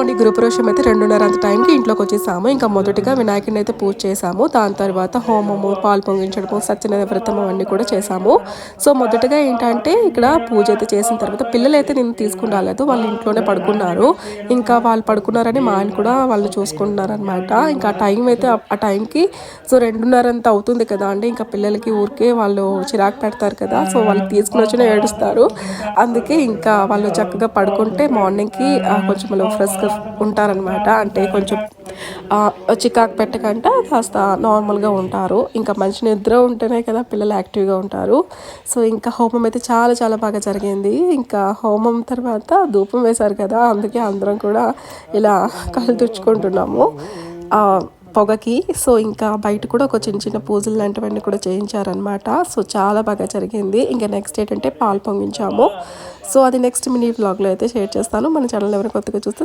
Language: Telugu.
అండి గృహప్రవేశం అయితే 2:30 అంత టైంకి ఇంట్లోకి వచ్చేసాము. ఇంకా మొదటిగా వినాయకుడిని అయితే పూజ చేసాము. దాని తర్వాత హోమము, పాలు పొంగించడము, సత్యనారాయణ వ్రతం అవన్నీ కూడా చేసాము. సో మొదటగా ఏంటంటే ఇక్కడ పూజ అయితే చేసిన తర్వాత పిల్లలైతే నేను తీసుకుని రాలేదు. వాళ్ళు ఇంట్లోనే పడుకున్నారు. ఇంకా వాళ్ళు పడుకున్నారని మా ఆయన కూడా వాళ్ళు చూసుకుంటున్నారనమాట. ఇంకా టైం అయితే ఆ టైంకి సో 2:30 అంత అవుతుంది కదా అండి. ఇంకా పిల్లలకి ఊరికే వాళ్ళు చిరాకు పెడతారు కదా. సో వాళ్ళు తీసుకుని వచ్చిన ఏడుస్తారు. అందుకే ఇంకా వాళ్ళు చక్కగా పడుకుంటే మార్నింగ్కి కొంచెం ఫ్రెష్గా ఉంటారనమాట. అంటే కొంచెం చికాకు పెట్టకుండా కాస్త నార్మల్గా ఉంటారు. ఇంకా మంచి నిద్ర ఉంటేనే కదా పిల్లలు యాక్టివ్గా ఉంటారు. సో ఇంకా హోమం అయితే చాలా చాలా బాగా జరిగింది. ఇంకా హోమం తర్వాత ధూపం వేశారు కదా, అందుకే అందరం కూడా ఇలా కళ్ళు తుడుచుకుంటున్నాము పొగకి. సో ఇంకా బయట కూడా ఒక చిన్న చిన్న పూజలు లాంటివన్నీ కూడా చేయించారనమాట. సో చాలా బాగా జరిగింది. ఇంకా నెక్స్ట్ ఏంటంటే పాలు పొంగించాము. సో అది నెక్స్ట్ మినీ వ్లాగ్లో అయితే షేర్ చేస్తాను. మన ఛానల్ ఎవరైనా కొత్తగా చూస్తే